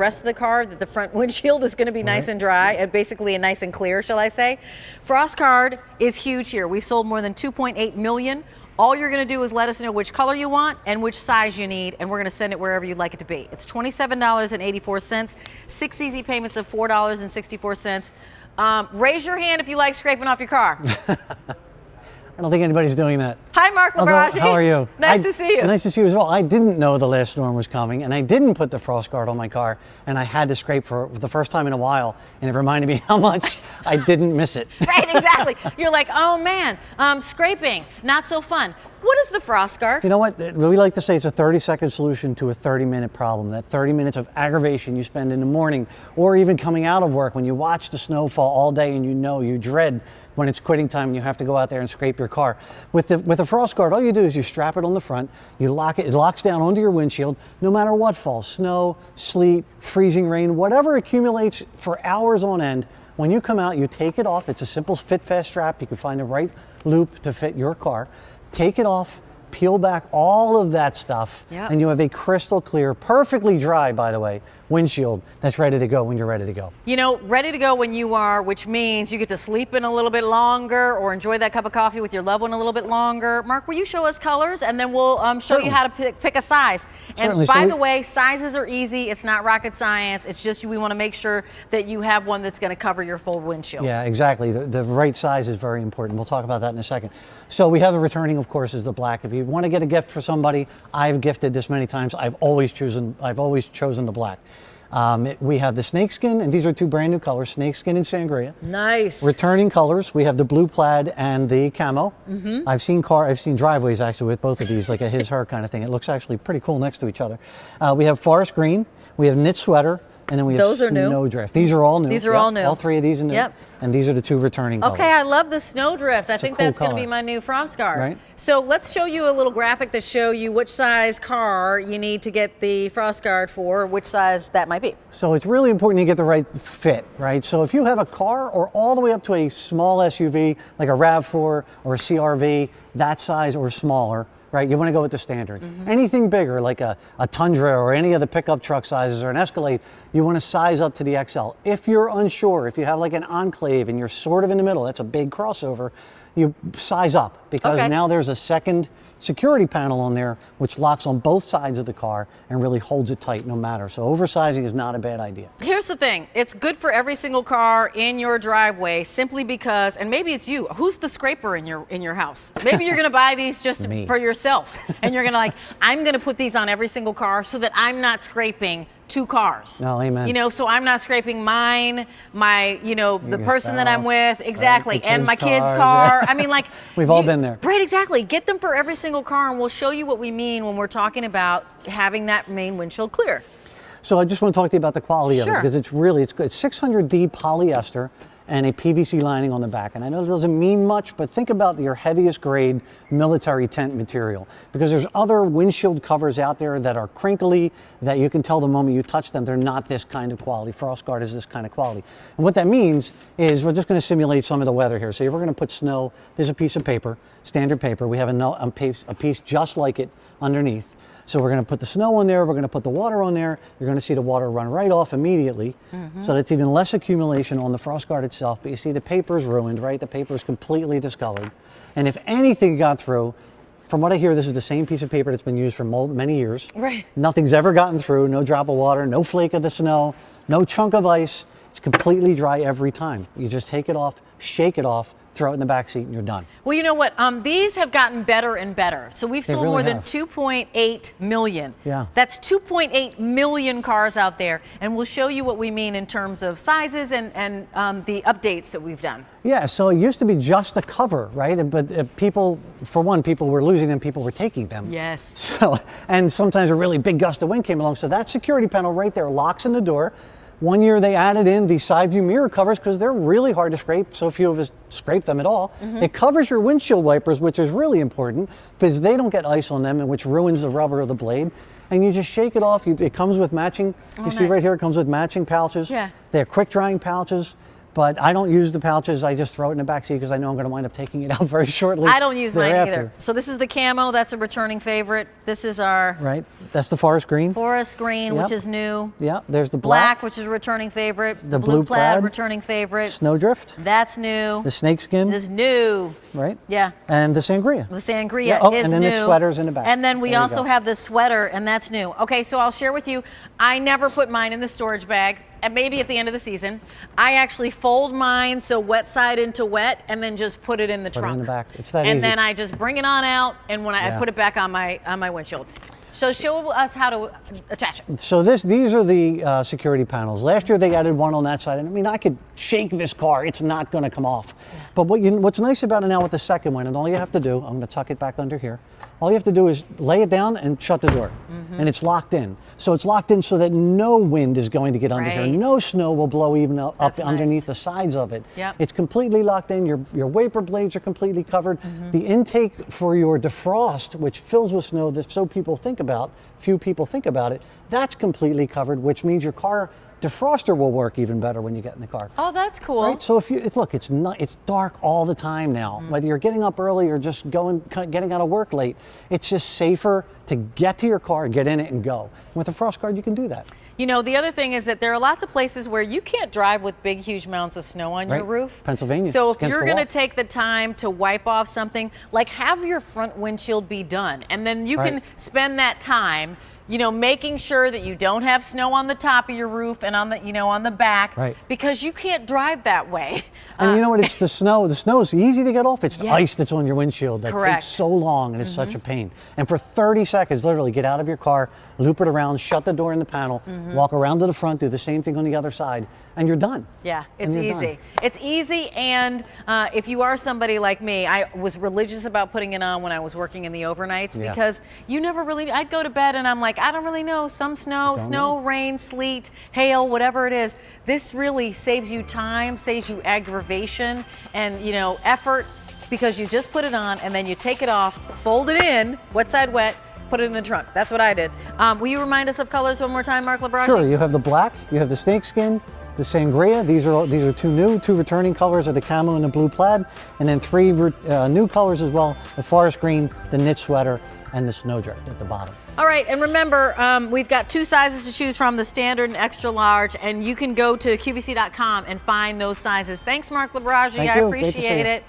rest of the car, that the front windshield is going to be nice and dry, and basically nice and clear, shall I say. FrostGuard is huge here. We've sold more than 2.8 million. All you're going to do is let us know which color you want and which size you need, and we're going to send it wherever you'd like it to be. It's $27.84, 6 easy payments of $4.64. Raise your hand if you like scraping off your car. I don't think anybody's doing that. Hi, Mark Lubragge. How are you? Nice to see you. Nice to see you as well. I didn't know the last storm was coming, and I didn't put the FrostGuard on my car, and I had to scrape for the first time in a while, and it reminded me how much I didn't miss it. Right, exactly. You're like, oh man, scraping, not so fun. What is the FrostGuard? You know what? We like to say it's a 30-second solution to a 30-minute problem. That 30 minutes of aggravation you spend in the morning, or even coming out of work when you watch the snow fall all day and you dread when it's quitting time and you have to go out there and scrape your car. With the FrostGuard, all you do is you strap it on the front, you lock it, it locks down onto your windshield, no matter what falls, snow, sleet, freezing rain, whatever accumulates for hours on end. When you come out, you take it off. It's a simple fit fast strap. You can find the right loop to fit your car. Take it off, peel back all of that stuff, and you have a crystal clear, perfectly dry, by the way, windshield that's ready to go when you're ready to go. You know, ready to go when you are, which means you get to sleep in a little bit longer or enjoy that cup of coffee with your loved one a little bit longer. Mark, will you show us colors, and then we'll show you how to pick a size. And by the way, sizes are easy. It's not rocket science. It's just we want to make sure that you have one that's going to cover your full windshield. Yeah, exactly. The right size is very important. We'll talk about that in a second. So we have the returning, of course, is the black. If you want to get a gift for somebody, I've gifted this many times. I've always chosen the black. We have the snakeskin, and these are two brand new colors, snakeskin and sangria. Nice. Returning colors, we have the blue plaid and the camo. I've seen driveways actually with both of these, like a his, her kind of thing. It looks actually pretty cool next to each other. We have forest green, we have knit sweater, and then we have snowdrift. These are all new. These are all new. All three of these are new. Yep. And these are the two returning colors. Okay, I love the snowdrift. I think that's going to be my new FrostGuard. Right. So let's show you a little graphic to show you which size car you need to get the FrostGuard for, which size that might be. So it's really important you get the right fit, right? So if you have a car or all the way up to a small SUV, like a RAV4 or a CRV, that size or smaller, right? You want to go with the standard. Anything bigger, like a Tundra or any of the pickup truck sizes or an Escalade, you want to size up to the XL. If you're unsure, if you have like an Enclave and you're sort of in the middle, that's a big crossover, you size up, because now there's a second security panel on there which locks on both sides of the car and really holds it tight no matter. So oversizing is not a bad idea. Here's the thing, it's good for every single car in your driveway, simply because, and maybe it's you, who's the scraper in your house? Maybe you're gonna buy these just for yourself, and you're gonna I'm gonna put these on every single car so that I'm not scraping two cars. No, amen. You know, so I'm not scraping mine, the person that I'm with, exactly, right, and my kid's car. I mean, we've all been there. Right, exactly. Get them for every single car, and we'll show you what we mean when we're talking about having that main windshield clear. So I just want to talk to you about the quality of it, because it's good. It's 600D polyester and a PVC lining on the back. And I know it doesn't mean much, but think about your heaviest grade military tent material, because there's other windshield covers out there that are crinkly, that you can tell the moment you touch them, they're not this kind of quality. FrostGuard is this kind of quality. And what that means is we're just going to simulate some of the weather here. So if we're going to put snow, there's a piece of paper, standard paper. We have a piece just like it underneath. So we're going to put the snow on there, we're going to put the water on there, you're going to see the water run right off immediately, so that's even less accumulation on the FrostGuard itself, but you see the paper's ruined, right? The paper's completely discolored. And if anything got through, from what I hear, this is the same piece of paper that's been used for many years. Right. Nothing's ever gotten through, no drop of water, no flake of the snow, no chunk of ice. It's completely dry every time. You just take it off, shake it off, throw it in the back seat, and you're done. Well, you know what? These have gotten better and better. So we've sold more than 2.8 million. Yeah. That's 2.8 million cars out there, and we'll show you what we mean in terms of sizes and the updates that we've done. Yeah, so it used to be just a cover, right? But people were losing them, people were taking them. Yes. So, and sometimes a really big gust of wind came along, so that security panel right there locks in the door. One year they added in the side view mirror covers because they're really hard to scrape, so few of us scrape them at all. It covers your windshield wipers, which is really important because they don't get ice on them, and which ruins the rubber of the blade. And you just shake it off. It comes with matching, you see right here, it comes with matching pouches. Yeah. They're quick drying pouches. But I don't use the pouches. I just throw it in the back seat because I know I'm going to wind up taking it out very shortly. I don't use mine thereafter. either. So this is the camo. That's a returning favorite. This is our right. That's the forest green. Forest green, yep. which is new. Yeah. There's the black, which is a returning favorite. The blue plaid, returning favorite. Snowdrift. That's new. The snakeskin is new. Right. Yeah. And the sangria. The sangria yeah. Oh, is and then new. it's sweaters in the back. And then we also have the sweater, and that's new. Okay, so I'll share with you. I never put mine in the storage bag. And maybe at the end of the season, I actually fold mine so wet side into wet, and then just put it in the trunk. Put it in the back. It's that easy. And then I just bring it on out, and when I put it back on my windshield. So show us how to attach it. So these are the security panels. Last year they added one on that side, and I mean I could shake this car; it's not going to come off. Yeah. But what's nice about it now with the second one, and all you have to do, I'm going to tuck it back under here. All you have to do is lay it down and shut the door, and it's locked in. So it's locked in so that no wind is going to get under here. No snow will blow even up underneath the sides of it. Yep. It's completely locked in. Your wiper blades are completely covered. The intake for your defrost, which fills with snow that few people think about it, that's completely covered, which means your car defroster will work even better when you get in the car. Oh, that's cool. Right? So it's dark all the time now. Whether you're getting up early or just getting out of work late, it's just safer to get to your car, get in it, and go. With a FrostGuard, you can do that. You know, the other thing is that there are lots of places where you can't drive with big, huge mounds of snow on your roof. Pennsylvania. So if you're going to take the time to wipe off something, like have your front windshield be done, and then you can spend that time, you know, making sure that you don't have snow on the top of your roof and on the, on the back, because you can't drive that way. And you know what? It's the snow. The snow is easy to get off. It's the ice that's on your windshield that takes so long, and it's such a pain. And for 30 seconds, literally, get out of your car, loop it around, shut the door in the panel, walk around to the front, do the same thing on the other side, and you're done. Yeah, it's easy. It's easy, and if you are somebody like me, I was religious about putting it on when I was working in the overnights because you never really, I'd go to bed and I'm like, I don't really know, some snow, rain, sleet, hail, whatever it is. This really saves you time, saves you aggravation and, effort, because you just put it on and then you take it off, fold it in, wet side wet, put it in the trunk. That's what I did. Will you remind us of colors one more time, Mark Lubragge? Sure, you have the black, you have the snakeskin, the sangria. These are two returning colors of the camo and the blue plaid, and then three new colors as well: the forest green, the knit sweater, and the snowdrift at the bottom. All right, and remember, we've got 2 sizes to choose from: the standard and extra large, and you can go to QVC.com and find those sizes. Thanks, Mark Lubragge. I appreciate it.